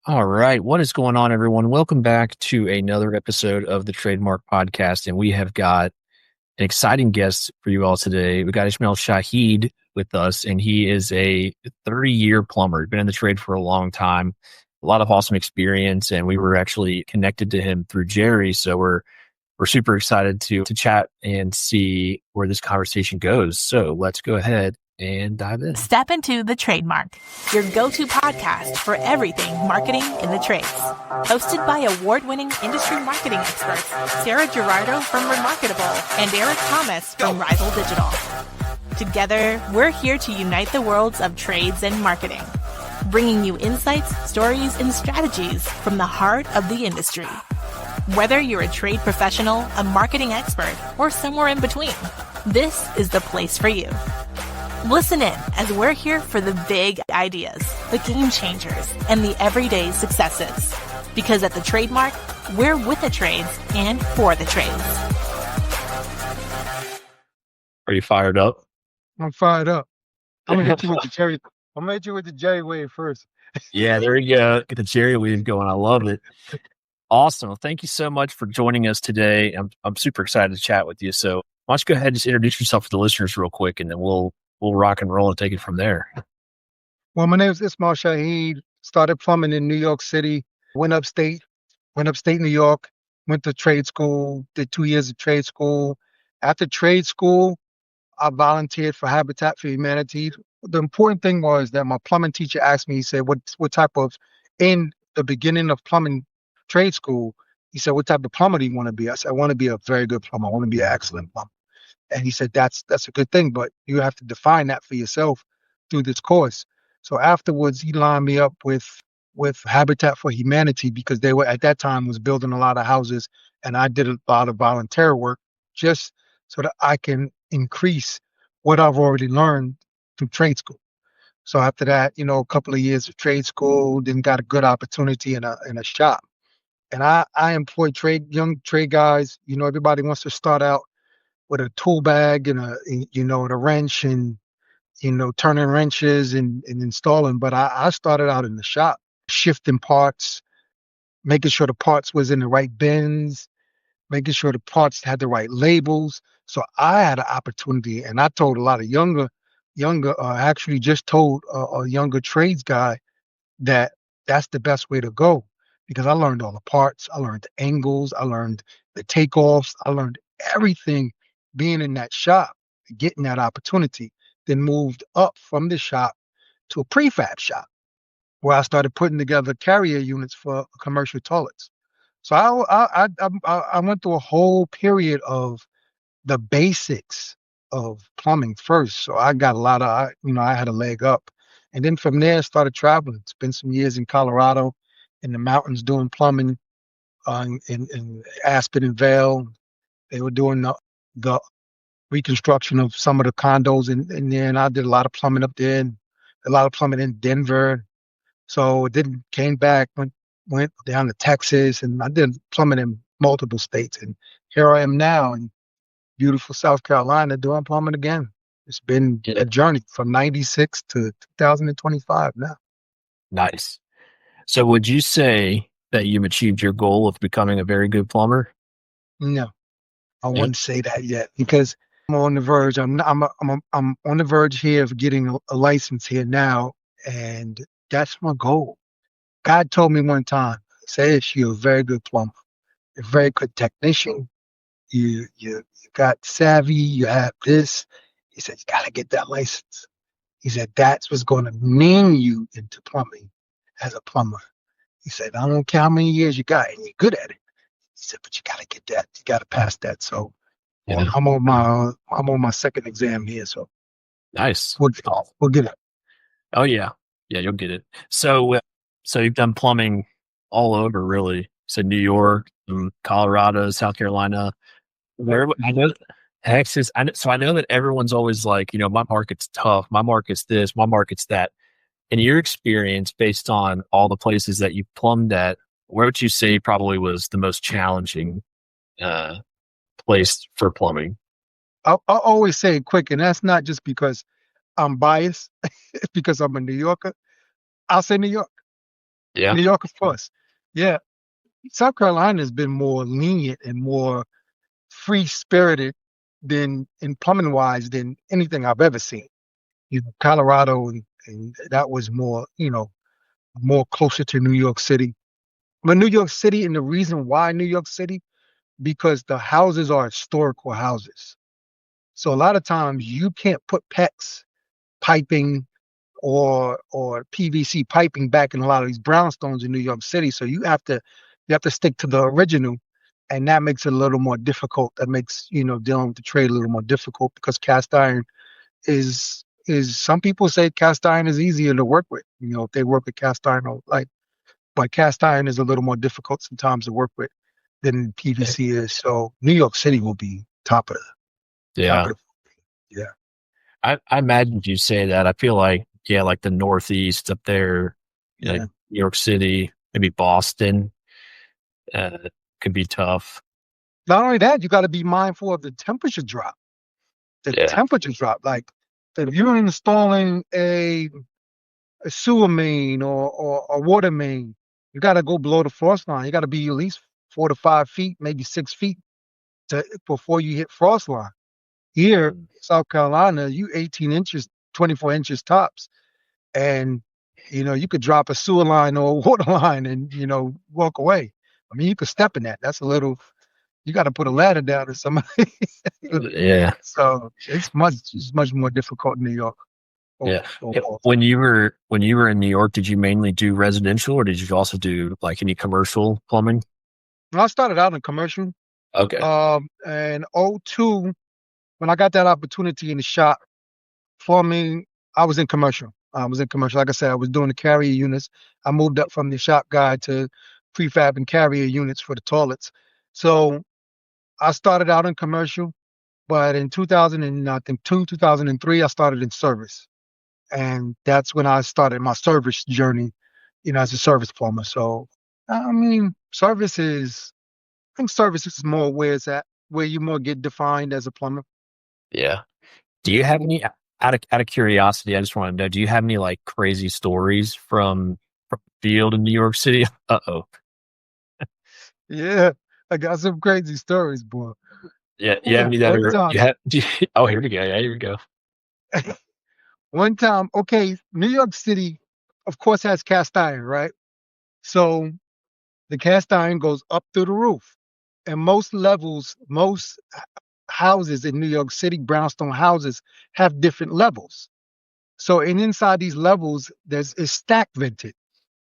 All right. What is going on, everyone? Welcome back to another episode of the TradeMarke Podcast. And we have got an exciting guest for you all today. We got Ismail Shahid with us, and he is a 30-year plumber. He's been in the trade for a long time, a lot of awesome experience. And we were actually connected to him through Jerry. So we're super excited to chat and see where this conversation goes. So let's go ahead and dive in. Step into the TradeMarke, your go-to podcast for everything marketing in the trades. Hosted by award-winning industry marketing experts Sarah Ghirardo from Remarketable and Eric Thomas from Rival Digital. Together, we're here to unite the worlds of trades and marketing, bringing you insights, stories, and strategies from the heart of the industry. Whether you're a trade professional, a marketing expert, or somewhere in between, this is the place for you. Listen in as we're here for the big ideas, the game changers, and the everyday successes. Because at the TradeMarke, we're with the trades and for the trades. Are you fired up? I'm fired up. I'm gonna hit you with the Jerry. I'm gonna hit you with the Jerry wave first. Yeah, there you go. Get the Jerry wave going. I love it. Awesome. Well, thank you so much for joining us today. I'm super excited to chat with you. So why don't you go ahead and just introduce yourself to the listeners real quick, and then we'll rock and roll and take it from there. Well, my name is Ismail Shahid. Started plumbing in New York City. Went upstate New York. Went to trade school. Did 2 years of trade school. After trade school, I volunteered for Habitat for Humanity. The important thing was that my plumbing teacher asked me. He said, "What type of in the beginning of plumbing trade school?" He said, "What type of plumber do you want to be?" I said, "I want to be a very good plumber. I want to be an excellent plumber." And he said, that's a good thing, but you have to define that for yourself through this course. So afterwards, he lined me up with Habitat for Humanity because they were at that time was building a lot of houses, and I did a lot of volunteer work just so that I can increase what I've already learned through trade school. So after that, a couple of years of trade school, then got a good opportunity in a shop. And I employ young trade guys. Everybody wants to start out with a tool bag and a wrench and, turning wrenches and installing. But I started out in the shop, shifting parts, making sure the parts was in the right bins, making sure the parts had the right labels. So I had an opportunity, and I told a lot of actually just told a younger trades guy that that's the best way to go, because I learned all the parts. I learned the angles. I learned the takeoffs. I learned everything being in that shop, getting that opportunity, then moved up from the shop to a prefab shop where I started putting together carrier units for commercial toilets. So I went through a whole period of the basics of plumbing first. So I got a lot of, I had a leg up. And then from there, I started traveling. Spent some years in Colorado in the mountains doing plumbing in Aspen and Vail. They were doing the reconstruction of some of the condos in there, and I did a lot of plumbing up there, and a lot of plumbing in Denver. So then came back, went down to Texas, and I did plumbing in multiple states. And here I am now in beautiful South Carolina doing plumbing again. It's been a journey from 96 to 2025 now. Nice. So would you say that you've achieved your goal of becoming a very good plumber? No, I wouldn't say that yet, because I'm on the verge. I'm on the verge here of getting a license here now, and that's my goal. God told me one time, he says, "You're a very good plumber. You're a very good technician. You got savvy. You have this." He said, "You gotta get that license." He said, "That's what's going to name you into plumbing as a plumber." He said, "I don't care how many years you got, and you're good at it." He said, "But you gotta get that. You gotta pass that." So I'm on my second exam here. So nice. We'll get it. Oh yeah, you'll get it. So you've done plumbing all over, really. So New York, Colorado, South Carolina. Where I know Texas. I know that everyone's always like, my market's tough. My market's this. My market's that. In your experience, based on all the places that you plumbed at, where would you say probably was the most challenging place for plumbing? I always say it quick, and that's not just because I'm biased, it's because I'm a New Yorker. I'll say New York. Yeah. New York, of course. Yeah. South Carolina has been more lenient and more free spirited than in plumbing wise than anything I've ever seen. Colorado and that was more, more closer to New York City. But New York City, and the reason why New York City, because the houses are historical houses. So a lot of times you can't put PEX piping or PVC piping back in a lot of these brownstones in New York City. So you have to stick to the original, and that makes it a little more difficult. That makes dealing with the trade a little more difficult because cast iron is some people say cast iron is easier to work with. If they work with cast iron, but cast iron is a little more difficult sometimes to work with than PVC is. So New York City will be top Yeah. of the, yeah. I imagined you say that. I feel like, yeah, like the Northeast up there, like Yeah. New York City, maybe Boston, uh, could be tough. Not only that, you got to be mindful of the temperature drop. The Yeah. temperature drop. Like if you're installing a sewer main or a water main, you got to go below the frost line. You got to be at least 4 to 5 feet, maybe 6 feet before you hit frost line. Here, South Carolina, you 18 inches, 24 inches tops, and you could drop a sewer line or a water line and walk away. I mean, you could step in that. That's a little. You got to put a ladder down or somebody. Yeah. So it's much more difficult in New York. Yeah. Yeah. Overall. When you were in New York, did you mainly do residential or did you also do like any commercial plumbing? I started out in commercial. Okay. And '02, when I got that opportunity in the shop, plumbing, I was in commercial. Like I said, I was doing the carrier units. I moved up from the shop guy to prefab and carrier units for the toilets. So I started out in commercial, but in 2000 and I think 2003, I started in service. And that's when I started my service journey, as a service plumber. So, I mean, I think service is more where it's at, where you more get defined as a plumber. Yeah. Do you have any out of curiosity? I just want to know. Do you have any like crazy stories from field in New York City? Uh-oh. Yeah, I got some crazy stories, boy. Yeah. You have Ooh, any that one are time, you have? Oh, here we go. Yeah, here we go. one time, okay, New York City, of course, has cast iron, right? So the cast iron goes up through the roof. And most houses in New York City, brownstone houses, have different levels. So, and inside these levels, is stack vented.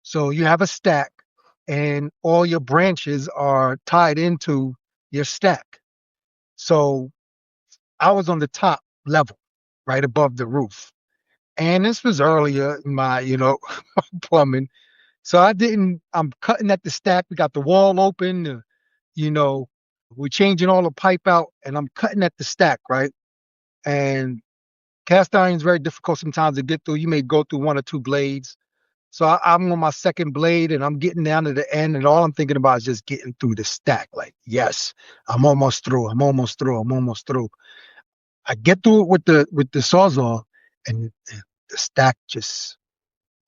So you have a stack, and all your branches are tied into your stack. So I was on the top level, right above the roof. And this was earlier in my, plumbing. So I'm cutting at the stack. We got the wall open, you know, we're changing all the pipe out, and I'm cutting at the stack, right? And cast iron is very difficult sometimes to get through. You may go through one or two blades. So I'm on my second blade and I'm getting down to the end, and all I'm thinking about is just getting through the stack. Like, yes, I'm almost through. I'm almost through. I'm almost through. I get through it with the sawzall, and the stack just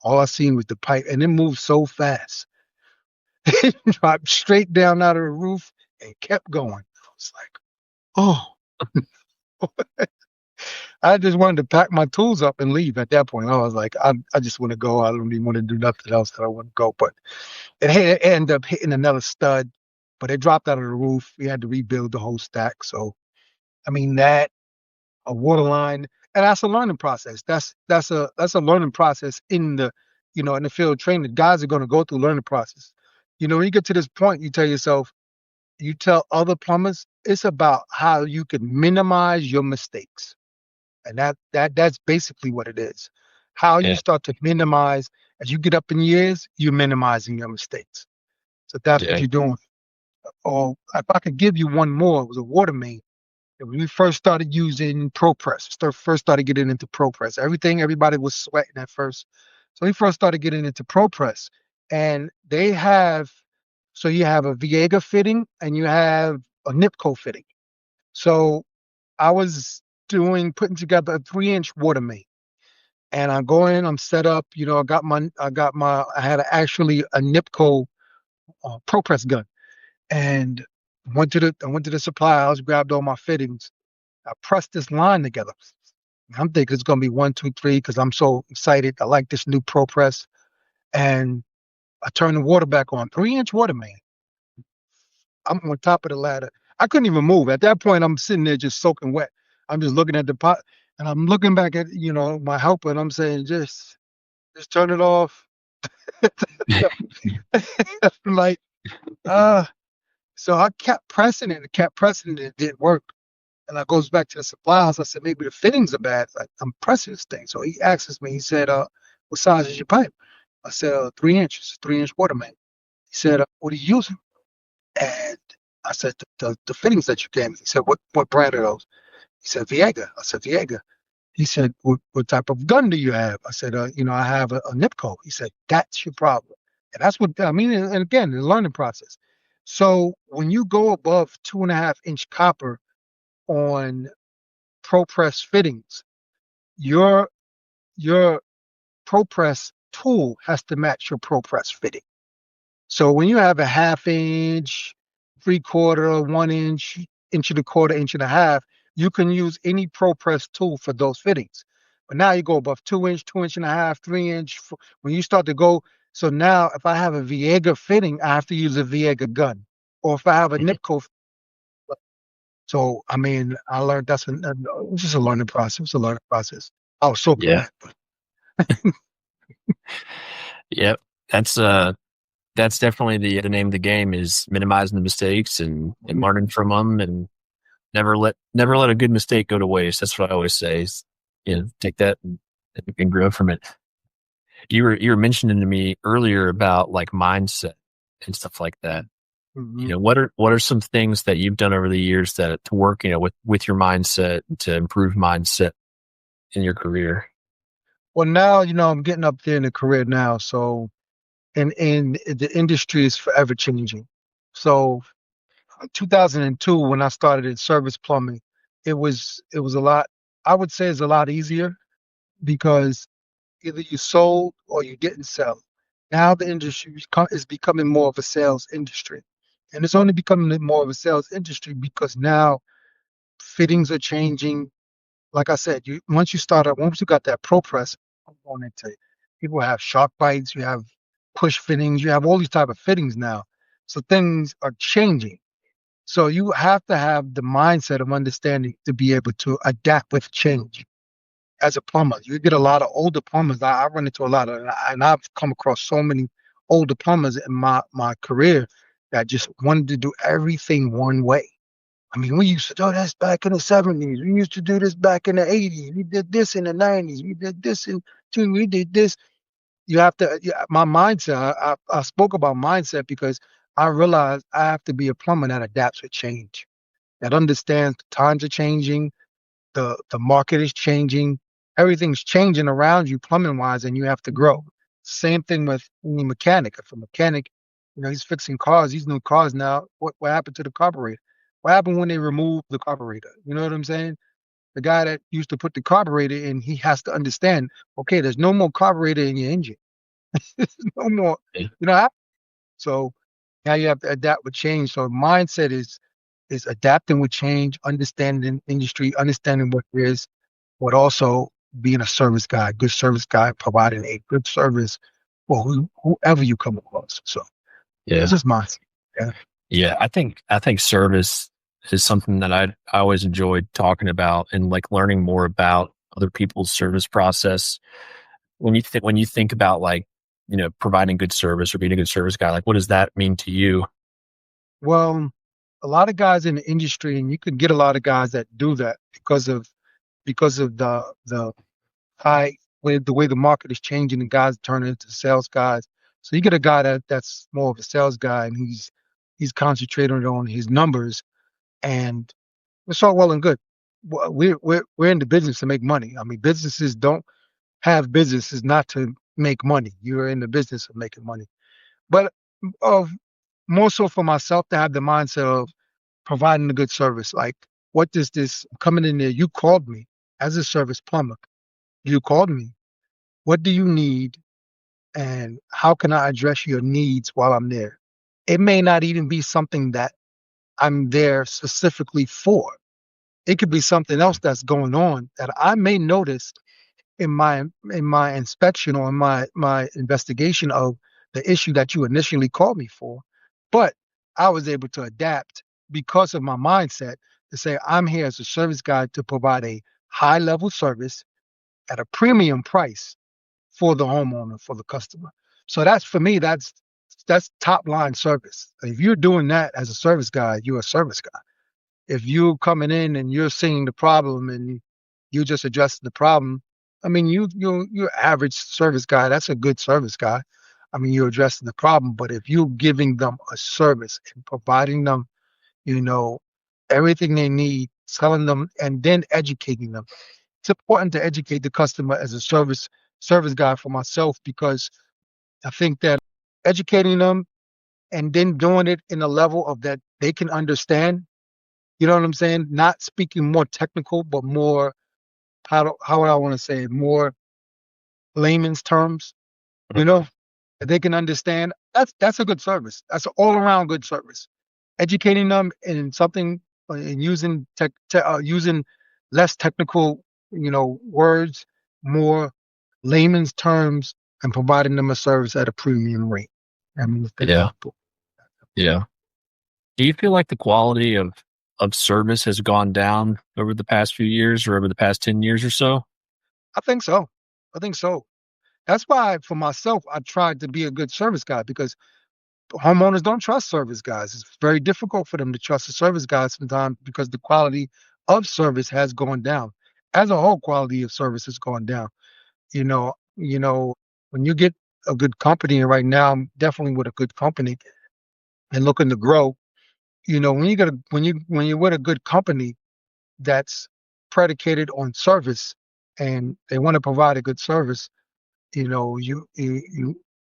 all I seen was the pipe, and it moved so fast. It dropped straight down out of the roof and kept going. I was like, oh, I just wanted to pack my tools up and leave at that point. I was like, I just want to go. I don't even want to do nothing else. I want to go. But it ended up hitting another stud, but it dropped out of the roof. We had to rebuild the whole stack. So, I mean, that a water line, and that's a learning process. That's a learning process in the field training. The guys are going to go through learning process. When you get to this point, you tell other plumbers, it's about how you can minimize your mistakes. And that's basically what it is. How you Yeah. start to minimize as you get up in years, you're minimizing your mistakes. So that's what Yeah. you're doing. Or if I could give you one more, it was a water main. And when we first started using ProPress, first started getting into ProPress. Everybody was sweating at first. So we first started getting into ProPress. And so you have a Viega fitting and you have a Nipco fitting. So I was putting together a 3-inch water main. And I go in, I'm set up, I had actually a NIPCO Pro Press gun, and I went to the supply house, grabbed all my fittings. I pressed this line together. I'm thinking it's gonna be 1, 2, 3 because I'm so excited. I like this new Pro Press, and I turned the water back on. 3-inch water main. I'm on top of the ladder. I couldn't even move. At that point, I'm sitting there just soaking wet. I'm just looking at the pot, and I'm looking back at my helper, and I'm saying, just turn it off. Like, uh, so I kept pressing it, and kept pressing it. It didn't work. And I goes back to the supply house. I said, maybe the fittings are bad. I'm pressing this thing. So he asks me, he said, what size is your pipe? I said, 3 inches, 3-inch water main. He said, what are you using? And I said, the fittings that you gave me. He said, what brand are those? He said, Viega. I said, Viega. He said, what type of gun do you have? I said, I have a NIPCO. He said, that's your problem. And that's what I mean. And again, the learning process. So when you go above 2.5-inch copper on Pro Press fittings, your Pro Press tool has to match your Pro Press fitting. So when you have a 1/2 inch, 3/4, 1 inch, 1.25 inches, 1.5 inches, you can use any Pro Press tool for those fittings. But now you go above 2 inch, 2.5 inches, 3 inch. When you start to go, so now if I have a Viega fitting, I have to use a Viega gun. Or if I have a NIPCO. So I mean, I learned it was just a learning process. It was a learning process. I was so Yeah. glad. Yep. That's definitely the name of the game, is minimizing the mistakes and learning from them, and never let a good mistake go to waste. That's what I always say. Is, take that and you can grow from it. You were mentioning to me earlier about like mindset and stuff like that. Mhm. What are some things that you've done over the years to work, with your mindset, to improve mindset in your career? Well, now I'm getting up there in the career now, so and the industry is forever changing. So 2002, when I started in service plumbing, it was a lot. I would say it's a lot easier because either you sold or you didn't sell. Now the industry is becoming more of a sales industry, and it's only becoming more of a sales industry because now fittings are changing. Like I said, once you got that Pro Press, I'm going into people have shark bites, you have push fittings, you have all these type of fittings now. So things are changing. So you have to have the mindset of understanding to be able to adapt with change. As a plumber, you get a lot of older plumbers. I run into a lot of, and I've come across so many older plumbers in my career that just wanted to do everything one way. I mean, we used to do this back in the 70s. We used to do this back in the 80s. We did this in the 90s. We did this we did this. You have to, yeah, my mindset, I spoke about mindset because I realized I have to be a plumber that adapts with change, that understands the times are changing, the market is changing, everything's changing around you plumbing wise, and you have to grow. Same thing with any mechanic. If a mechanic, he's fixing cars, these new cars now, what happened to the carburetor? What happened when they removed the carburetor? You know what I'm saying? The guy that used to put the carburetor in, he has to understand, okay, there's no more carburetor in your engine. There's no more, Yeah. so now you have to adapt with change. So mindset is adapting with change, understanding industry, understanding what it is, but also being a service guy, good service guy, providing a good service for whoever you come across. So Yeah. it's just mindset. Yeah. Yeah. I think service is something that I always enjoyed talking about, and like learning more about other people's service process. When you think about like, providing good service or being a good service guy, like what does that mean to you? Well, a lot of guys in the industry, and you can get a lot of guys that do that because of the high the way the market is changing and guys turning into sales guys. So you get a guy that's more of a sales guy, and he's concentrating on his numbers, and it's all well and good. We're in the business to make money. I mean, businesses don't have businesses not to make money. You're in the business of making money. But of more so for myself to have the mindset of providing a good service. Like, what does this coming in there? You called me as a service plumber. You called me. What do you need? And how can I address your needs while I'm there? It may not even be something that I'm there specifically for. It could be something else that's going on that I may notice in my inspection or in my investigation of the issue that you initially called me for. But I was able to adapt because of my mindset to say I'm here as a service guy to provide a high level service at a premium price for the homeowner, for the customer. So that's for me, that's top line service. If you're doing that as a service guy, you're a service guy. If you're coming in and you're seeing the problem and you just address the problem, I mean, you're average service guy. That's a good service guy. I mean, you're addressing the problem. But if you're giving them a service and providing them, you know, everything they need, telling them, and then educating them, it's important to educate the customer as a service guy for myself because I think that educating them and then doing it in a level of that they can understand. You know what I'm saying? Not speaking more technical, but more how would I want to say it? More layman's terms. You know, that they can understand. That's a good service. That's an all around good service. Educating them in something and using less technical, words, more layman's terms, and providing them a service at a premium rate. I mean, Yeah. Yeah. Do you feel like the quality of service has gone down over the past few years or over the past 10 years or so? I think so. I think so. That's why, for myself, I tried to be a good service guy because homeowners don't trust service guys. It's very difficult for them to trust a service guy sometimes because the quality of service has gone down. As a whole, quality of service has gone down. When you get a good company, and right now I'm definitely with a good company and looking to grow. When you're with a good company that's predicated on service and they want to provide a good service, you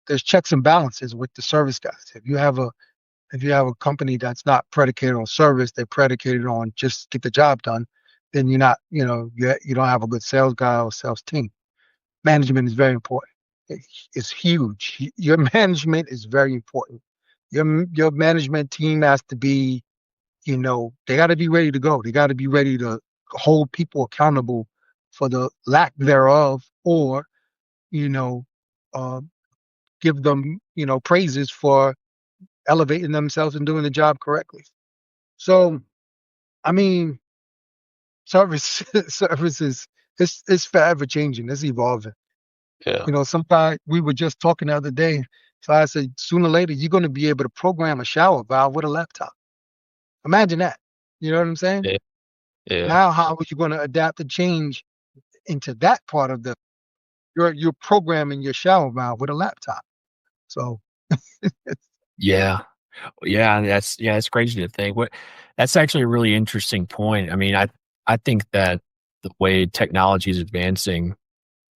there's checks and balances with the service guys. If you have a company that's not predicated on service, they're predicated on just get the job done, then you're not, you don't have a good sales guy or sales team. Management is very important. It's huge. Your management is very important. Your management team has to be, they got to be ready to go. They got to be ready to hold people accountable for the lack thereof, or you know, uh, give them, praises for elevating themselves and doing the job correctly. So, I mean, service service is it's forever changing. It's evolving. Yeah. Sometimes we were just talking the other day. So I said, sooner or later, you're going to be able to program a shower valve with a laptop. Imagine that. You know what I'm saying? Yeah. Yeah. Now, how are you going to adapt and change into that part of you're programming your shower valve with a laptop. So, Yeah. Yeah. It's crazy to think. That's actually a really interesting point. I mean, I think that the way technology is advancing,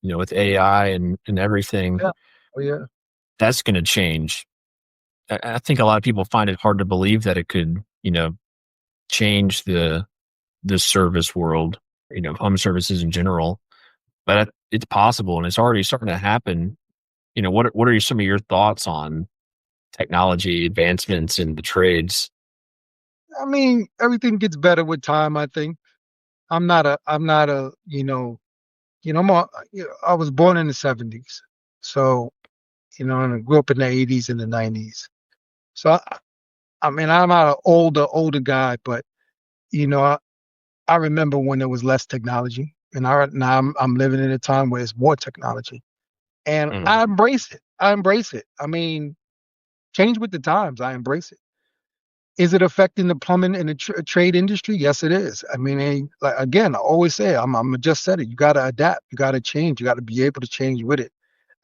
with AI and everything, yeah. Oh, yeah. that's going to change. I think a lot of people find it hard to believe that it could, change the service world, home services in general. But it's possible, and it's already starting to happen. What are some of your thoughts on technology advancements in the trades? I mean, everything gets better with time, I think. I'm not a, I was born in the 70s. So, and I grew up in the 80s and the 90s. So, I mean, I'm not an older guy, but, you know, I, I remember when there was less technology. And now I'm living in a time where it's more technology. And Mm. I embrace it. I embrace it. I mean, change with the times. I embrace it. Is it affecting the plumbing and the trade industry? Yes, it is. I mean, like again, I always say, I'm just said it. You got to adapt. You got to change. You got to be able to change with it.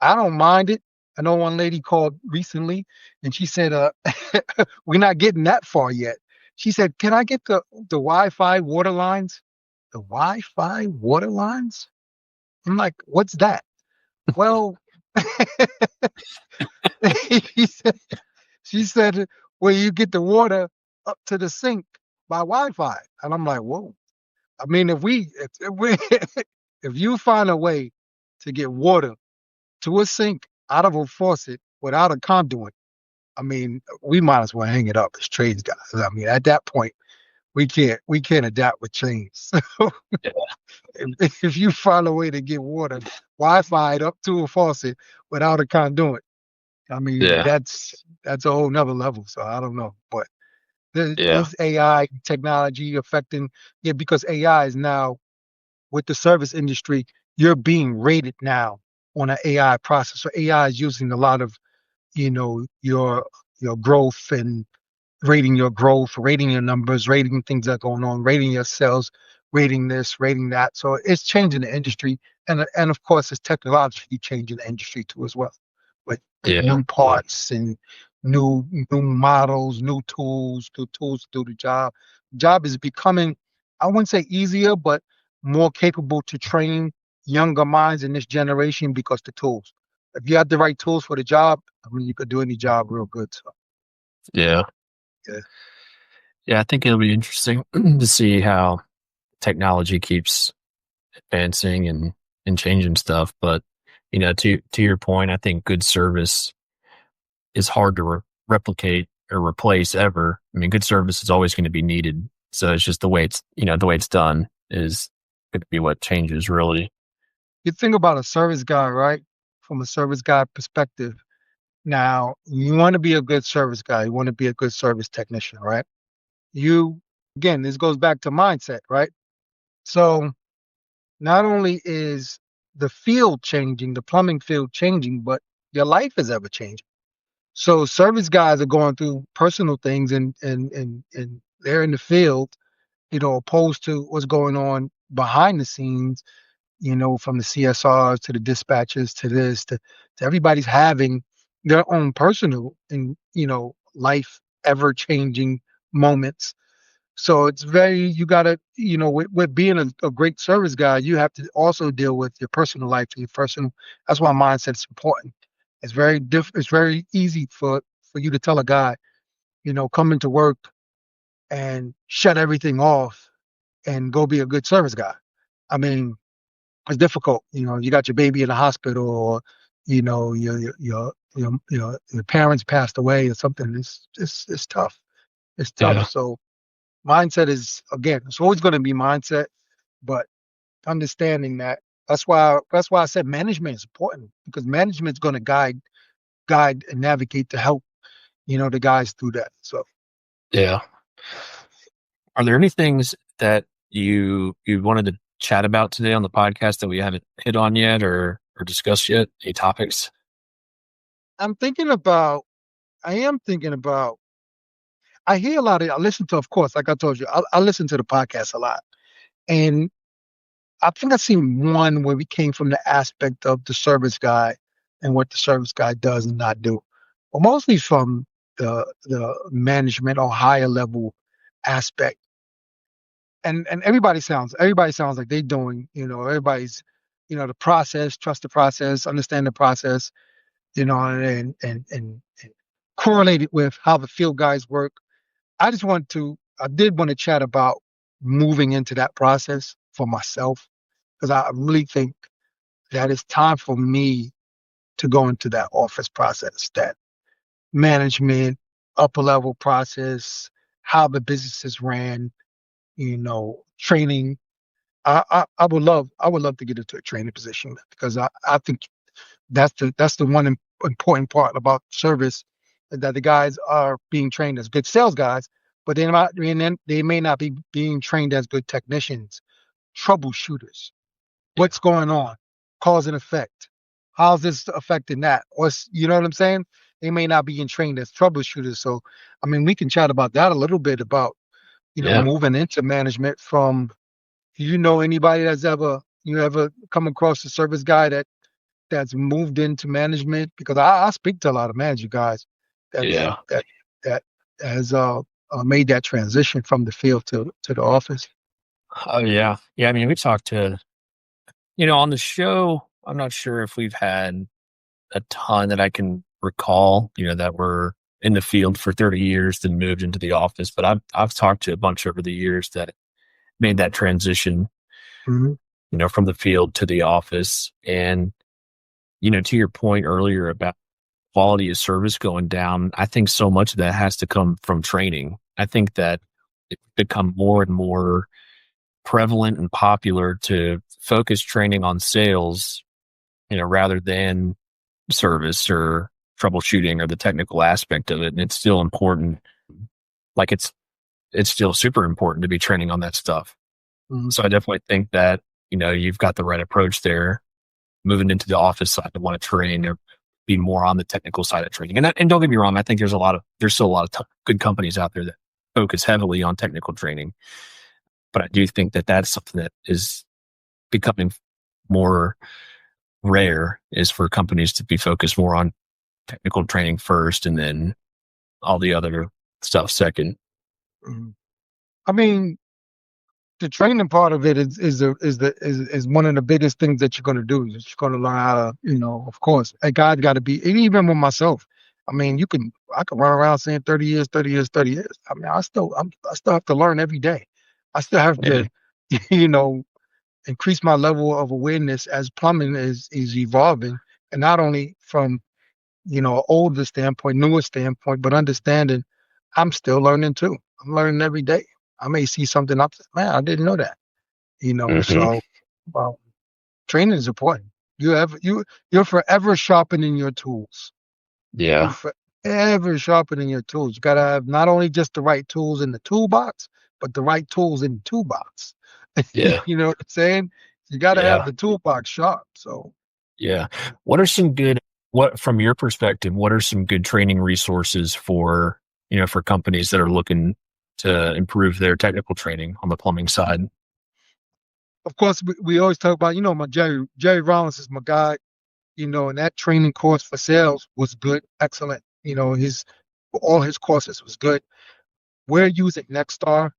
I don't mind it. I know one lady called recently, and she said, "We're not getting that far yet." She said, "Can I get the Wi-Fi water lines?" The Wi-Fi water lines? I'm like, "What's that?" Well, he said, she said, "Where you get the water up to the sink by Wi-Fi." And I'm like, "Whoa." I mean, if you find a way to get water to a sink out of a faucet without a conduit, I mean, we might as well hang it up as trades guys. I mean, at that point, we can't adapt with chains. Yeah. If you find a way to get water Wi-Fi up to a faucet without a conduit, I mean, Yeah. that's a whole nother level. So I don't know, but Yeah. this AI technology affecting, yeah, because AI is now with the service industry, you're being rated now on an AI process. So AI is using a lot of, your growth and rating your growth, rating your numbers, rating things that are going on, rating your sales, rating this, rating that. So it's changing the industry, and of course, it's technologically changing the industry too as well, with Yeah. new parts and new models, new tools to do the job. Job is becoming, I wouldn't say easier, but more capable to train younger minds in this generation because the tools. If you have the right tools for the job, I mean, you could do any job real good. So Yeah. yeah. Yeah. I think it'll be interesting to see how technology keeps advancing and changing stuff. But, to your point, I think good service is hard to replicate or replace ever. I mean, good service is always going to be needed. So it's just the way it's done is going to be what changes really. You think about a service guy, right? From a service guy perspective. Now, you want to be a good service guy. You want to be a good service technician, right? You, again, this goes back to mindset, right? So not only is the field changing, the plumbing field changing, but your life is ever changing. So service guys are going through personal things and they're in the field, opposed to what's going on behind the scenes, from the CSRs to the dispatchers to this to everybody's having their own personal and life ever changing moments. So it's very, you gotta, with being a great service guy, you have to also deal with your personal life and your personal. That's why mindset's important. It's very It's very easy for you to tell a guy, come into work and shut everything off and go be a good service guy. I mean, it's difficult. You got your baby in the hospital, or your parents passed away or something. It's tough. It's tough. Yeah. So mindset is, again, it's always going to be mindset, but understanding that. That's why I said management is important, because management's going to guide and navigate to help the guys through that. So Yeah. Are there any things that you wanted to chat about today on the podcast that we haven't hit on yet or discussed yet? Any topics? I'm thinking about. I am thinking about. I hear a lot of. I listen to, of course, like I told you, I listen to the podcast a lot, and I think I've seen one where we came from the aspect of the service guy and what the service guy does and not do, but mostly from the management or higher level aspect. And everybody sounds like they're doing, everybody's, the process, trust the process, understand the process, and correlate it with how the field guys work. I did want to chat about moving into that process for myself, because I really think that it's time for me to go into that office process, that management, upper level process, how the business is ran, training. I would love to get into a training position, because I think that's the one important part about service, that the guys are being trained as good sales guys, but they may not be being trained as good technicians, troubleshooters. What's going on? Cause and effect. How's this affecting that? You know what I'm saying? They may not be trained as troubleshooters. So, I mean, we can chat about that a little bit, about, Yeah. moving into management from, anybody ever come across a service guy that's moved into management? Because I speak to a lot of manager guys that's Yeah. that has made that transition from the field to the office. Oh yeah. Yeah. I mean, we talked to, on the show, I'm not sure if we've had a ton that I can recall, that were in the field for 30 years, then moved into the office. But I've talked to a bunch over the years that made that transition, Hmm. from the field to the office. And, to your point earlier about quality of service going down, I think so much of that has to come from training. I think that it's become more and more prevalent and popular to focus training on sales, rather than service or troubleshooting or the technical aspect of it. And it's still important. Like it's still super important to be training on that stuff. Mhm. So I definitely think that, you've got the right approach there. Moving into the office side, I want to train or be more on the technical side of training. And don't get me wrong, I think there's still a lot of good companies out there that focus heavily on technical training. But I do think that that's something that is becoming more rare, is for companies to be focused more on technical training first and then all the other stuff second. Mhm. I mean, the training part of it is one of the biggest things that you're going to do. Is you're going to learn how to, of course, a guy's got to be, and even with myself. I mean, I can run around saying 30 years, 30 years, 30 years. I mean, I still have to learn every day. I still have Yeah. to, you know, increase my level of awareness as plumbing is evolving, and not only from older standpoint, newer standpoint, but understanding I'm still learning too. I'm learning every day. I may see something up, man, I didn't know that. Mm-hmm. So well, training is important. You're forever sharpening your tools. You're Yeah. forever sharpening your tools. You gotta have not only just the right tools in the toolbox, but the right tools in the toolbox. Yeah. You know what I'm saying? You gotta have Yeah. the toolbox sharp. So Yeah. What are some good, from your perspective, what are some good training resources for, for companies that are looking to improve their technical training on the plumbing side? of course we always talk about, my Jerry Rollins is my guy, and that training course for sales was good, excellent. His all his courses was good. We're using Nexstar.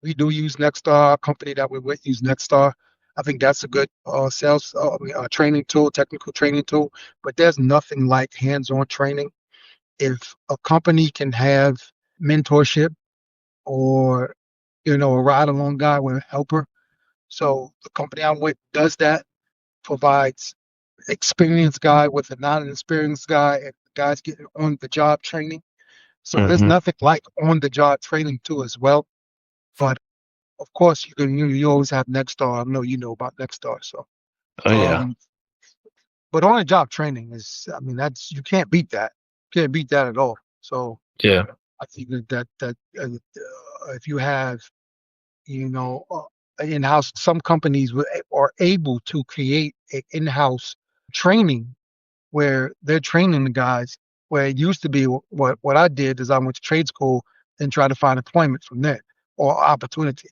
We do use Nexstar. Our company that we're with use Nexstar. I think that's a good sales training tool, technical training tool. But there's nothing like hands-on training. If a company can have mentorship or a ride-along guy with a helper, so the company I'm with does that, provides experienced guy with a non-experienced guy, and the guys getting on the job training. So there's Mm-hmm. nothing like on the job training too as well. But of course, you always have Nexstar. I know you know about Nexstar. So, Oh yeah. um, but on the job training I mean, you can't beat that. Can't beat that at all. So Yeah. I think that if you have, you know, uh, in-house, some companies are able to create an in-house training where they're training the guys. Where it used to be, what I did is I went to trade school and tried to find employment from there or opportunities.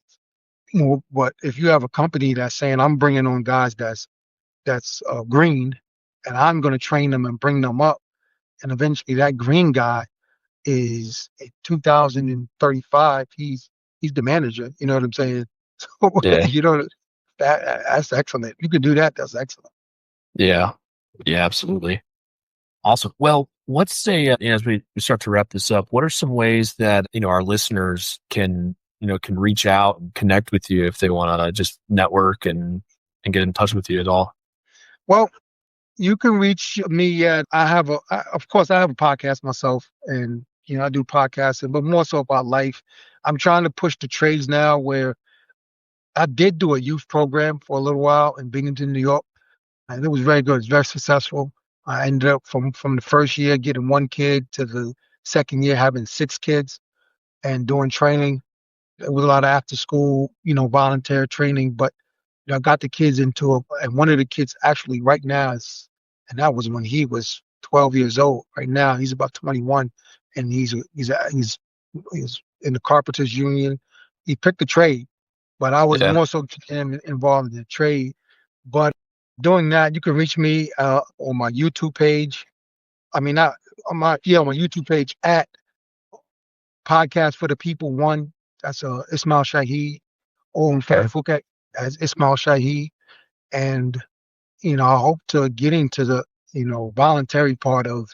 Well, but if you have a company that's saying I'm bringing on guys that's green, and I'm going to train them and bring them up, and eventually that green guy is in 2035. He's the manager. You know what I'm saying? So Yeah. that's excellent. You can do that. That's excellent. Yeah. Yeah. Absolutely. Awesome. Well, let's say, as we start to wrap this up, what are some ways that, our listeners can reach out and connect with you if they want to just network and get in touch with you at all? Well, you can reach me at of course I have a podcast myself, and I do podcasting, but more so about life. I'm trying to push the trades now, where I did do a youth program for a little while in Binghamton, New York, and it was very good. It's very successful. I ended up from the first year getting one kid to the second year having six kids and doing training. It was a lot of after school, volunteer training, but I got the kids and one of the kids actually right now and that was when he was 12 years old. Right now he's about 21, and he's in the carpenters union. He picked a trade, but I was Yeah. more so involved in the trade. But doing that, you can reach me on my YouTube page. I mean, not on my YouTube page at Podcast for the People One. That's Ismail Shahid, or on Okay. Facebook as Ismail Shahid. And I hope to get into the voluntary part of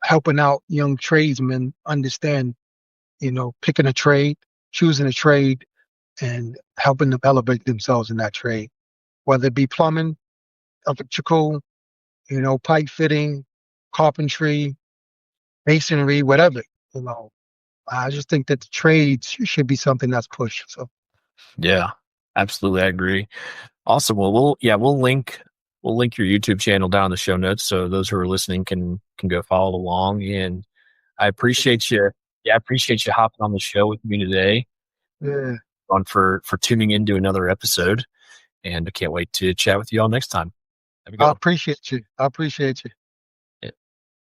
helping out young tradesmen understand picking a trade, choosing a trade, and helping them elevate themselves in that trade, whether it be plumbing, electrical, pipe fitting, carpentry, masonry, whatever. I just think that the trades should be something that's pushed. So Yeah, absolutely. I agree. Awesome. Well, we'll link your YouTube channel down in the show notes so those who are listening can go follow along. And I appreciate you. Yeah, I appreciate you hopping on the show with me today. yeah, For tuning into another episode, and I can't wait to chat with you all next time. Have a good I one. appreciate you. I appreciate you.